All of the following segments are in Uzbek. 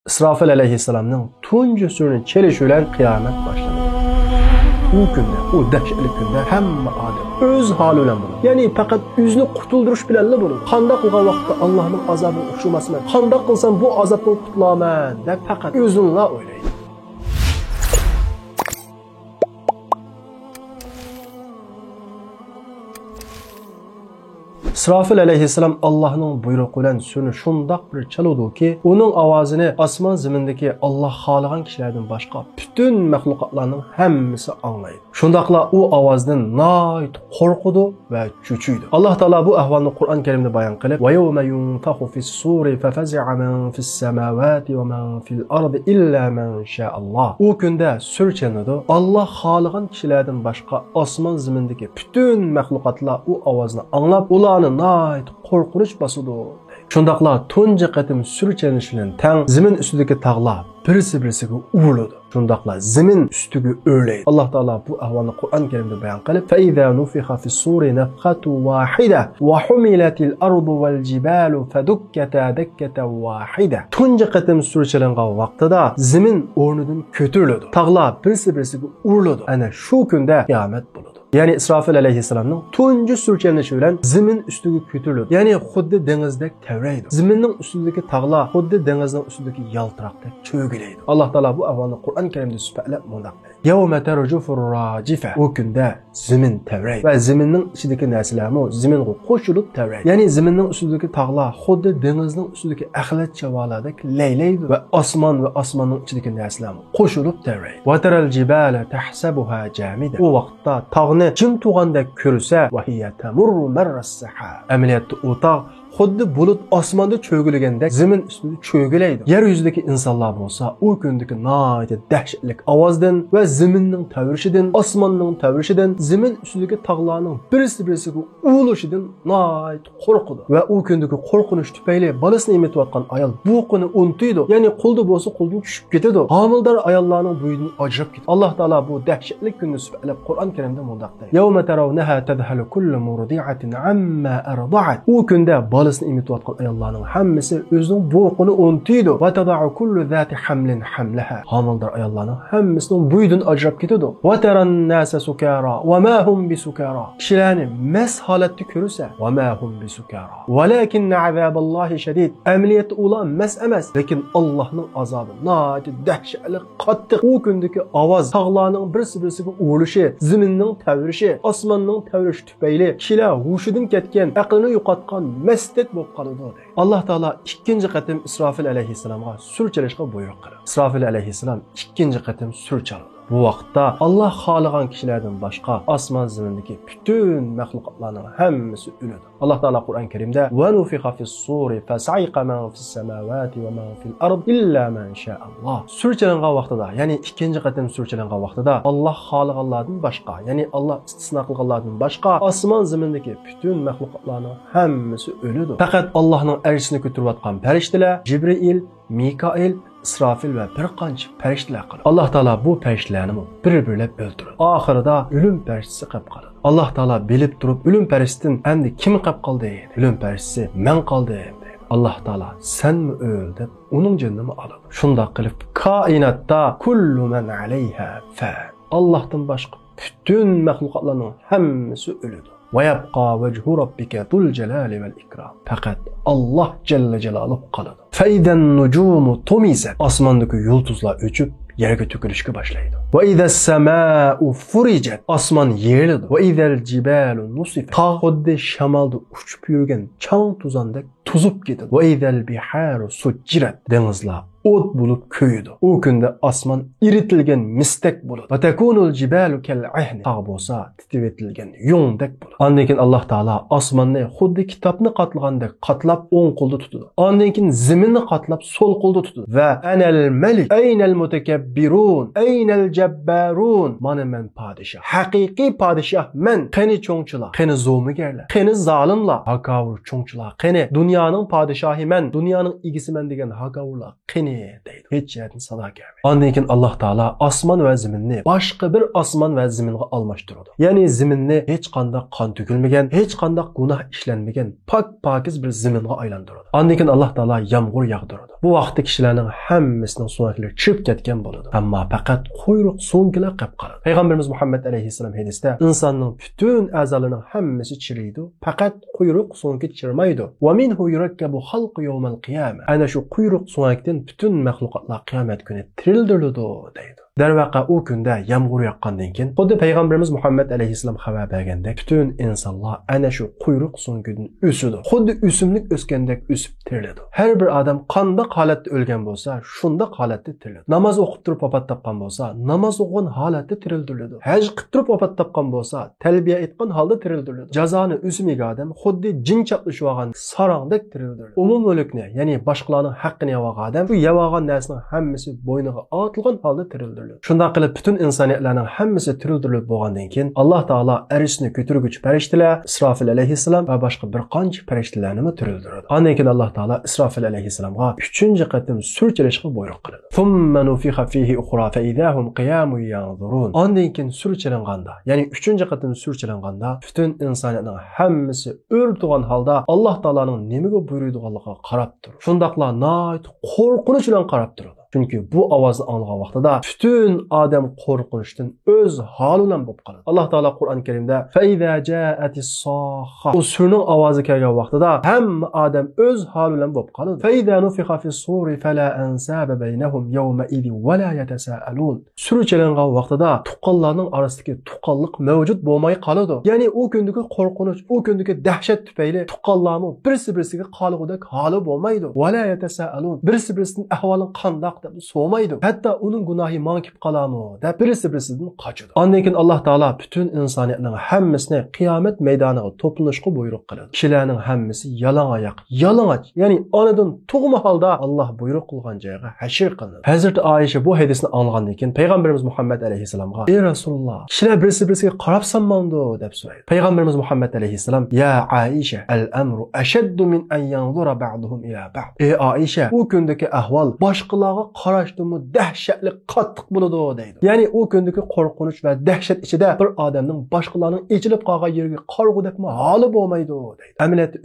İsrafil aleyhisselamның tuncu sürünü çeliş ölen kıyamet başladı. O günde, o dehşetli günde hemme adam öz hali ölen bunu. Yani fakat yüzünü kurtulduruş bilenle bunu. Qanda qılğan vaqtda Allah'ın azabını uçurmasını, qanda qılsam bu azabdan qutulaman deb fakat özünle oylaydı. İsrafil aleyhisselam Allah'ın buyruğu bilen sürünü şundaq bir çalıdı ki, onun avazını asman zimindeki Allah xalığan kişilerden başka bütün məxluqatlarının hemmisi anlaydı. Şundaqla o avazdan nayt korkudu ve çüçüydü. Allah Teala bu ahvalını Kur'an-ı Kerim'de bayan kılıp وَيَوْمَ يُنْفَخُ فِي السُّورِ فَفَزِعَ مَنْ فِي السَّمَاوَاتِ وَمَنْ فِي الْأَرْضِ إِلَّا مَنْ شَاءَ اللّٰهِ. O günde sür çenidi Allah xalığan kişilerden başka asman zimindeki bütün məxluqatlar o avazını anlap ulanı nayt korkunç basıdı. Şundaqla tunca qatim sürçeniş bilen tang zimin üstüdeki tağlar birisi-birisiga uğurladı. Şundaqla zimin üstüge öyleydi. Allah Teala bu ahvalını Kur'an-ı Kerim'de beyan kılıp فَإِذَا نُفِخَ فِي الصُّورِ نَفْخَةٌ وَاحِدَةٌ وَحُمِلَتِ الْأَرْضُ وَالْجِبَالُ فَدُكَّتَا دَكَّةً وَاحِدَةً. Tunca qatim sürçelenğa vaqtida zimin o'rnidan ko'tariladi. Tağlar birisi-birisiga uğurladı. Ana şu günde kıyamet bo'ladi. Yani İsrafil aleyhisselamның tuncu sürçenişi bilen zimin üstüge kötürülüdü. Yani xuddi dengizdek tevreydi. Ziminning üstündeki tağlar xuddi dengizning üstündeki yaltıraqdek çögüleydi. Allah Teala bu ahvalını Kur'an-ı Kerim'de süperlep mundaq deydi. يَوْمَ تَرْجُفُ الرَّاجِفَ. O günde zimin tevreydi. Ve ziminning içindeki narsalarmi ziminga qo'shilib tevreydi. Yani ziminning üstündeki tağlar xuddi dengizning üstündeki axlat chavalardek leyleydi ve osmonning içindeki narsalarmi qo'shilib tevreydi. وَتَرَى الْجِبَالَ تَحْسَبُهَا جَامِدَةً. O vaqtda tağni jim tuğandek körse وَهِيَ تَمُرُّ مَرَّ السَّحَابِ. Əməliyyatda o tağ xuddi bulut osmonda cho'gilgandek zimin ustida cho'gilaydi. Yer yuzidagi insonlar bo'lsa, o gündeki nayt dahshatli ovozdan va ziminning tavrishidan, osmonning tavrishidan, zimin ustidagi tog'larning birisi-birisiga uvulishidan nayt qo'rqidi. Va o gündeki qo'rqinish tufayli bolasini emitayotgan ayol bu qini untiydi. Ya'ni quldi bo'lsa quldan tushib ketadi. Homildor ayollarning bo'yidan ajrab ketadi. Alloh taolo bu dahshatli kunni sifatlab Qur'on Karimda mundaq deydi. Yawma tarawnaha tadhalu kullu murdi'atin amma arda'at. O kunda bolasini emitayotgan ayollarning hammasi o'zining bo'qini untiydi. Va tada'u kullu zati hamlin hamlaha. Homildor ayollarning hammasining bo'yidan ajrab ketadi. Va taran nasa sukara va ma hum bisukara. Kishilarni mas holatda ko'rsa, va ma hum bisukara. Walakin azaballohi shadid. Amaliyatda ular mas emas, lekin Allohning azobi nayt dahshatli qattiq. O kundagi ovoz tog'larning birisi-birisiga uvulishi, ziminning tavrishi, osmonning tavrishi tufayli kishilar hushidan ketgan, aqlini yo'qotgan mastet bo'lib qoladi. Allah Teala ikkinchi qatim İsrafil aleyhisselamga sur chalishga buyruq qildi. İsrafil aleyhisselam ikkinchi qatim sur chaldi. Bu vaqtda Allah xalığan kişilerden başka asman zimindeki bütün məxluqatlarının hemmisi ölüdü. Allah Teala Kur'an-ı Kerim'de وَنُفِخَ فِي الصُّورِ فَسَعِقَ مَنْ فِي السَّمَاوَاتِ وَمَنْ فِي الْأَرْضِ إِلَّا مَنْ شَاءَ اللّٰهِ. Sürçelenğa vaqtida, yani ikinci qatim sürçelenğa vaqtida Allah xalığanlardan başka, yani Allah istisna qılğanlardan başka asman zimindeki bütün məxluqatlarının hemmisi ölüdü. Fakat Allah'ın erşisini götürüyotgan perişteler Cibril, Mikail, İsrafil ve bir qancha perişteler qilib. Allah Teala bu periştelerni bir-birlep öldürür. Ahirida ölüm periştesi qilib qoladi. Allah Teala bilip durup ölüm periştin endi kim qilib qoldi deydi. Ölüm periştesi men qoldim deydi. Allah Teala sen mi öl deb onun canını alır. Şunda qilib kainatda kullu men aleyha fan. Allah'tan başka bütün məxluqatların hemmisi ölüdü. وَيَبْقَى وَجْهُ رَبِّكَ ذُو الْجَلَالِ وَالْإِكْرَامِ. Fakat Allah Celle Celaluhu qaladı. فَإِذَا النُّجُومُ طُمِسَتْ. Asmandaki yıldızlar öçüp yerge tökülüşke başlaydı. وَإِذَا السَّمَاءُ فُرِجَتْ. Asman yerildi. وَإِذَا الْجِبَالُ نُصِفَتْ. Tağ xuddi shamalda uçup yürügen çang tuzandek tuzup gidildi. وَإِذَا الْبِحَارُ سُجِّرَتْ. Denizler ot bulup köyüdü. O günde asman iritilgen mistek buludu. وَتَكُونُ الْجِبَالُ كَالْعِهْنِ. Tağ bolsa titretilgen yongdek buludu. Andan Allah Teala asmanni xuddi kitapni qatlagandek qatlap o'ng qo'lda tutadi. Andan ziminni qatlap sol qo'lda tutadi. Va anal malik aynal mutakabbirun aynal jabbarun. Mana men podshoh. Haqiqiy podshoh men. Qani cho'ngchilar, qani zo'migarlar, qani zolimlar, hakavur cho'ngchilar, qani dunyoning podshohi men, dunyoning egisi men degan hakavurlar qani deydi. hech yerdan sado kelmaydi. Ondan keyin Alloh taolo osmon va zaminni boshqa bir osmon va zaminga almashtiradi. Ya'ni zaminni hech qanday qon to'kilmagan, hech qanday gunoh ishlanmagan pokiz bir zaminga aylantiradi. Ondan keyin Alloh taolo yomg'ir yog'diradi. Bu vaqtda kishilarning hammasining suvaklari chirib ketgan bo'ladi. Ammo faqat quyruq so'nggilar qolib qoladi. Payg'ambarimiz Muhammad alayhissalom hadisda insonning butun a'zolarining hammasi chiriydi, faqat quyruq so'ngi chirmaydi. Va minhu yurakkabu xalqu yawmal qiyamah. Ana shu quyruq so'ngdan butun mahluqotlar qiyomat kuni tirildiriladi deydi. Darvaqa u kunda yomg'ir yoqqandan keyin xuddi payg'ambarimiz Muhammad alayhissalom xabar bergandek butun insonlar ana shu quyruq so'ngidan o'sidi. Xuddi o'simlik o'sgandek o'sib tiriladi. Har bir odam qanday holatda o'lgan bo'lsa, shunday holatda tiriladi. Namoz o'qib turib vafot topgan bo'lsa, namoz o'qigan holatda tirildiriladi. Haj qilib turib vafot topgan bo'lsa, talbiya aytgan holda tirildiriladi. Jazoni o'simiga odam xuddi jin chaplashib olgan sarangdek tirildiriladi. Umum mulkni, ya'ni boshqalarning haqqini yevagan odam shu yevagan narsaning hammasi bo'yniga otilgan holda tirildi. Shunday qilib butun insoniyatlarning hammasi tirildirilib bo'lgandan keyin Alloh taolo arishni ko'taruvchi farishtalar Isrofil alayhissalom va boshqa bir qancha farishtalarni tirildiradi. Ondan keyin Alloh taolo Isrofil alayhissalomga 3-qatim surchilishga buyruq qiladi. Thumma nufixa fihi ukhra fa idahum qiyamun yanzurun. Ondan keyin surchilanganda, ya'ni 3-qatim surchilanganda butun insoniyatning hammasi o'rtugan holda Alloh taoloning nimaga buyuradiganligiga qarab turadi. Shundaqla nihoyat qo'rqinch bilan qarab turadi. Çünkü bu ovozni anglagan vaqtida bütün odam qo'rqinchdan o'z holi bilan bo'lib qoladi. Alloh taolo Qur'oni Karimda fa iza ja'atis-saha o surning ovozi kelgan vaqtida hamma odam o'z holi bilan bo'lib qoladi. Fa iza nufixa fis-suri fala ansaba baynahum yawma idin wa la yatasaalun. Surchilangan vaqtida tuqqanlarning orasidagi tuqqanlik mavjud bo'lmay qoladi. Ya'ni o kundagi qo'rqinch, o kundagi dahshat tufayli tuqqanlarning birisi-birisiga qolgudek holi bo'lmaydi. Va la yatasaalun. Birisi-birisining ahvolini qanday so'maydi. Hatta uning gunohi mangib qolami deb birisi-birisidan qochadi. Ondan keyin Alloh taolo butun insoniyatning hammasini qiyomat maydoniga to'planishga buyruq qiladi. Kishilarning hammasi yalang'oyoq, yalang'och, ya'ni onadan tug'ma holda Alloh buyruq qilgan joyga hashr qilinadi. Hazrat Oysha bu hadisni anglagandan keyin payg'ambarimiz Muhammad alayhissalomga: "Ey Rasululloh, kishilar birisi-birisiga qarab sanmamdi?" deb so'raydi. Payg'ambarimiz Muhammad alayhissalom: "Ya Oysha, al-amru ashaddu min an yanzura ba'duhum ila ba'd." Ey Oysha, u kundagi ahvol boshqalarga qarashdimi dahshatli qattiq bo'ladi deydi. Ya'ni u kundagi qo'rqinch va dahshat ichida bir odamning boshqalarning ichilib qolgan yeriga qarg'udakmi holi bo'lmaydi deydi. Amaliyotda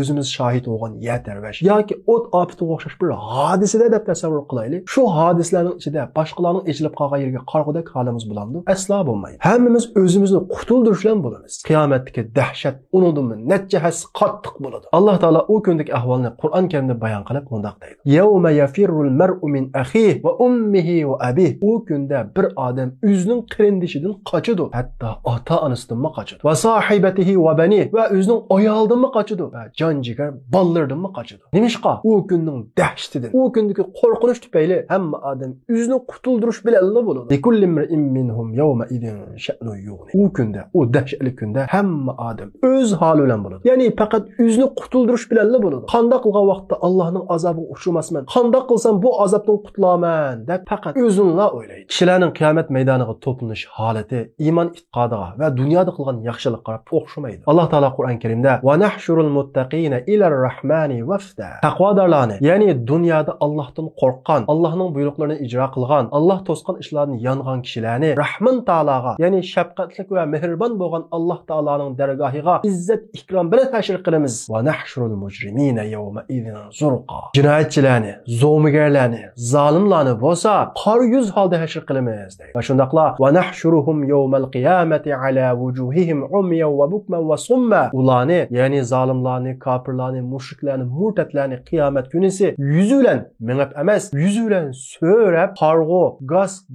o'zimiz shohid bo'lgan yatarvash yoki o't ofatiga o'xshash bir hodisada deb tasavvur qilaylik. Shu hodisalarning ichida boshqalarning ichilib qolgan yeriga qarg'udak holimiz bo'lamdi? Aslo bo'lmaydi. Hammamiz o'zimizni qutuldirishdan bo'lamiz. Qiyomatdagi dahshat undan natjahas qattiq bo'ladi. Alloh taolo u kundagi ahvolni Qur'on Karimda bayon qilib mundaq deydi: "Yawma yafirrul mar'u min akhihi va ummihi va abihi." U kunda bir odam o'zining qarindishidan qochadi, hatto ota-onasidan qochadi. Va sahibatihi va bani va o'zining ayolidan qochadi va jon-jigar ballardan qochadi. Nimishqa? U kunning dahshatidan, u kundagi qo'rqinch tufayli hamma odam o'zini qutuldirish bilan bo'ladi. Likulli imrin minhum yawma idin sha'nu yughni. U kunda, u dahshatli kunda hamma odam o'z holi bilan bo'ladi. Ya'ni faqat o'zini qutuldirish bilan bo'ladi. Qanday qilgan vaqtda Allohning azobiga uchramasman, qanday qilsam bu azobdan qutulaman deb faqat o'zingla o'ylaydi. Kishilarning qiyomat maydoniga to'planish holati iymon e'tiqodiga va dunyoda qilgan yaxshilik qarab o'xshamaydi. Alloh taolo Qur'on Karimda va nahshurul muttaqina ilar rahmani wafda. Taqvodorlarni, ya'ni dunyoda Allohdan qo'rqqan, Allohning buyruqlarini ijro qilgan, Alloh to'sqan ishlarni yongan kishilarni Rahman taologa, ya'ni shafqatli va mehribon bo'lgan Alloh taoloning dargohiga izzat ikrom bilan hashr qilamiz. Va nahshurul mujrimina yawma idin zurqa. Jinoyatchilarni, zo'migarlarni, zolimlarni bo'lsa qor yuz holda hashr qilamiz deydi. Va shundaqla va nahshuruhum yawmal qiyamati ala wujuhihim umyan va bukman va summa. Ularni, ya'ni zolimlarni, kofirlarni, mushriklarni, murtadlarni qiyomat kunisi yuzi bilan mengib emas, yuzi bilan so'rab qarg'u,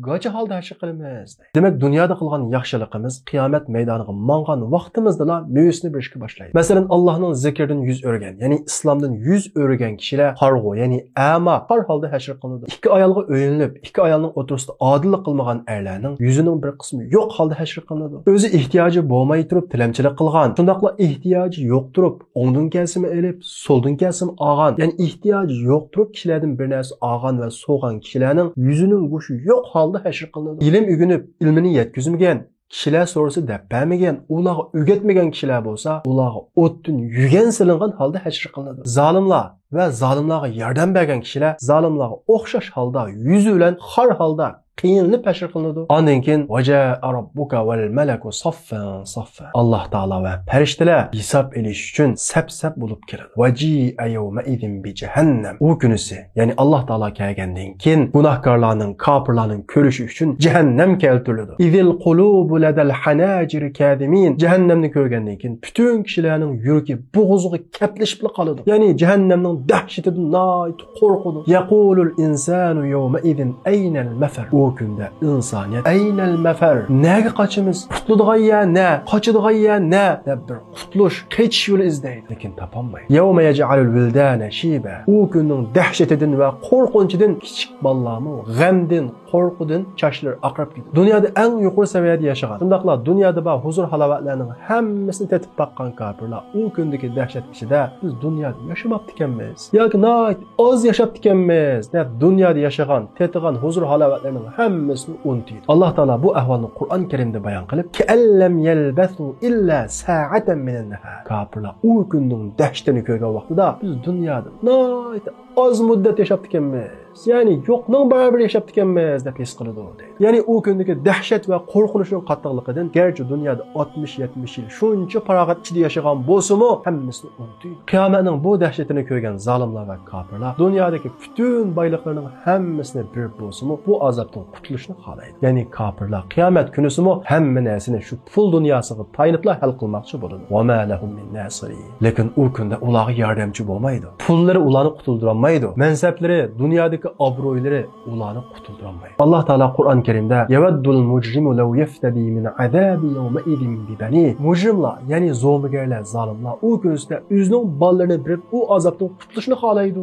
gacha holda hashr qilamiz deydi. Demak, dunyoda qilgan yaxshiligimiz qiyomat maydoniga mangan vaqtimizda mevasini berishga boshlaydi. Masalan, Allohning zikridan yuz o'rgan, ya'ni islomdan yuz o'rgan kishilar qarg'u, ya'ni ama har holda hashr qilinadi. Ikki ayolga o'yinib, ikki ayolning o'tirisida odillik qilmagan erlarning yuzining bir qismi yo'q holda hashr qilinadi. O'zi ehtiyoji bo'lmay turib tilamchilik qilgan, shundaqla ehtiyoji yo'q turib o'ngdan kelsimi elib, so'ldan kelsimi olgan, ya'ni ehtiyoji yo'q turib kishilardan bir narsa olgan va so'g'an kishilarning yuzining go'shi yo'q holda hashr qilinadi. Ilm o'rganib, ilmini yetkazmagan kishilar so'rasa deb bermagan, ularga o'rgatmagan kishilar bo'lsa, ularga o'tdan yugan silingan holda hashir qilinadi. Zolimlar va zolimlarga yordam bergan kishilar zolimlarga o'xshash holda, yuzi bilan xor holda qiyinlik hashir qilinadi. Ondan keyin vaja'a robbuka val malaku saffan saffa. Alloh taolo va farishtalar hisob elish uchun sap-sap bo'lib keladi. Vaji'a yawma idin bi jahannam. U kunisi, ya'ni Alloh taolo kelgandan keyin gunohkorlarning, kofirlarning ko'rishi uchun jahannam keltiriladi. Idil qulubu ladal hanajir kadimin. Jahannamni ko'rgandan keyin butun kishilarning yuragi bo'g'ziga kaplashib qoladi. Ya'ni jahannamning dahshatidan nayt qo'rqadi. Yaqulul insanu yawma idin aynal mafar. O kunda insoniyat aynal mafar, nega qochimiz, qutuladigan ya ne, qochadigan ya ne deb bir qutulish, qechish yo'li izlaydi, lekin topolmaydi. Yawma yaj'alul wildana shiba. U kunning dahshatidan va qo'rqinchidan kichik bolalarni g'amdan, qo'rqudan chochlari oqarib ketadi. Dunyoda eng yuqori saviyada yashagan, shundaqla dunyoda bor huzur halovatlarning hammasini tetib baqqan kofirlar u kundagi dahshat ichida biz dunyoda yashamabdi ekanmiz yoki nayt oz yashabdi ekanmiz deb dunyoda yashagan, tetigan huzur halovatlarning hammasini unutdi. Alloh taolo bu ahvolni Qur'on Karimda bayon qilib, "Ka'allam yalbathu illa sa'atan minan nahar." Kofirlar u kunning dahshatini ko'rgan vaqtida biz dunyoda nayt oz muddat yashabdi ekanmiz. Ya'ni yo'qning barobar yashab ekanmiz deb his qiladi deydi. Ya'ni u kundagi dahshat va qo'rqinchning qattiqligidan garchi dunyoda 60-70 yil shuncha farog'at ichida yashagan bo'lsa-mu, hammasini unutdi. Qiyomatning bu dahshatini ko'rgan zolimlar va kofirlar dunyodagi butun boyliqlarning hammasini bir bo'lsa-mu, bu azobdan qutulishni xohlaydi. Ya'ni kofirlar qiyomat kunisi-mu hamma narsani shu pul dunyosiga tayiniblar hal qilmoqchi bo'ladi. Va ma lahum min nasiri. Lekin u kunda ularga yordamchi bo'lmaydi. Pullari ularni qutuldira olmaydi. Mansablari dunyodagi obro'ylari ularni qutuldirolmaydi. Alloh taolo Qur'on Karimda "Yavaddul mujrimu law yaftadi min azabi yawma idin bi bani." Mujrimlar, ya'ni zo'migarlar, zolimlar u kunida o'zining bolalarini berib u azobdan qutulishni xohlaydi.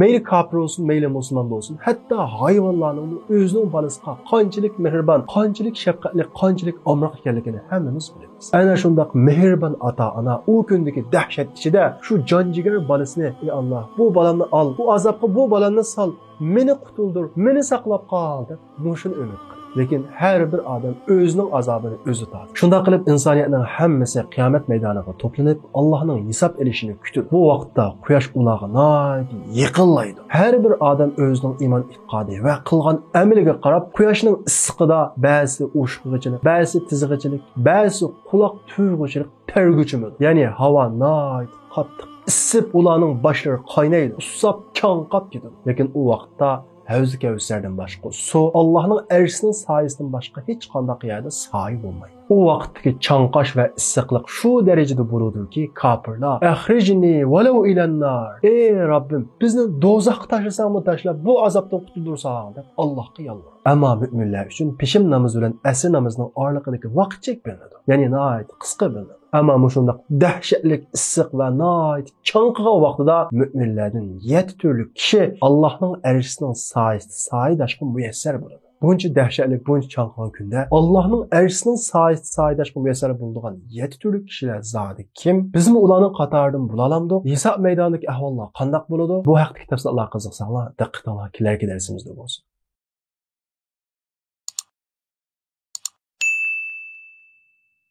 Mayli kofir bo'lsin, mayli musulmon bo'lsin, hatto hayvonlarning o'zining bolasiga qanchalik mehribon, qanchalik shafqatli, qanchalik omroq ekanligini hammamiz bilamiz. Ana shundoq mehribon ota-ona u kundagi dahshat ichida shu jonjigar bolasini, "Ey Alloh, bu bolamni ol, bu azobga bu bolamni sol, meni qutuldir, meni saqlab qol" deb mushuni umid qiladi. Lekin har bir odam o'zining azobini o'zi tortadi. Shunday qilib insoniyatning hammasi qiyomat maydoniga to'planib, Allohning hisob elishini kutib, bu vaqtda quyosh ularga yaqinlaydi. Har bir odam o'zining iymon e'tiqodi va qilgan amaliga qarab, quyoshning issiqida ba'zi ushqig'ichilik, ba'zi tizg'ichilik, ba'zi quloq tuyg'uchilik perguchimi. Ya'ni havo qattiq isib ularning boshlari qaynaydi, usab chanqab ketadi. Lekin u vaqtda Havz-i Kevser'den başqa su, Allah'ın ersinin sayesinden başqa hech qanday yerda soy bo'lmaydi. O vaqtdagi chanqash va issiqlik shu darajada bo'ladi ki, kofirlar "Akhrijni walau ilan-nar." Ey Rabbim, bizni do'zaxga tashlasanmi tashlab, bu azobdan qutuldursang deb Allohga yalvaradi. Ammo mu'minlar uchun peshin namozi bilan asr namozining oraliqidagi vaqt chek beriladi. Ya'ni nihoyat qisqa beriladi. Ammo shunday dahshatli issiq va nihoyat chanqigan vaqtida mu'minlardan 7 turli kishi Allohning arshisining soyidashga muyassar bo'ladi. Buncha dahshatli, buncha chanqigan kunda Allohning arshisining soyidashga muyassar bo'ladigan 7 turli kishilar zodi kim? Bizmi ularning qatoridan bo'la olamdik? Hisob maydonidagi ahvollar qanday bo'ladi? Bu haqdagi tafsilotlar qiziqsanglar, diqqatinglar kelarki darsimizda bo'lsin.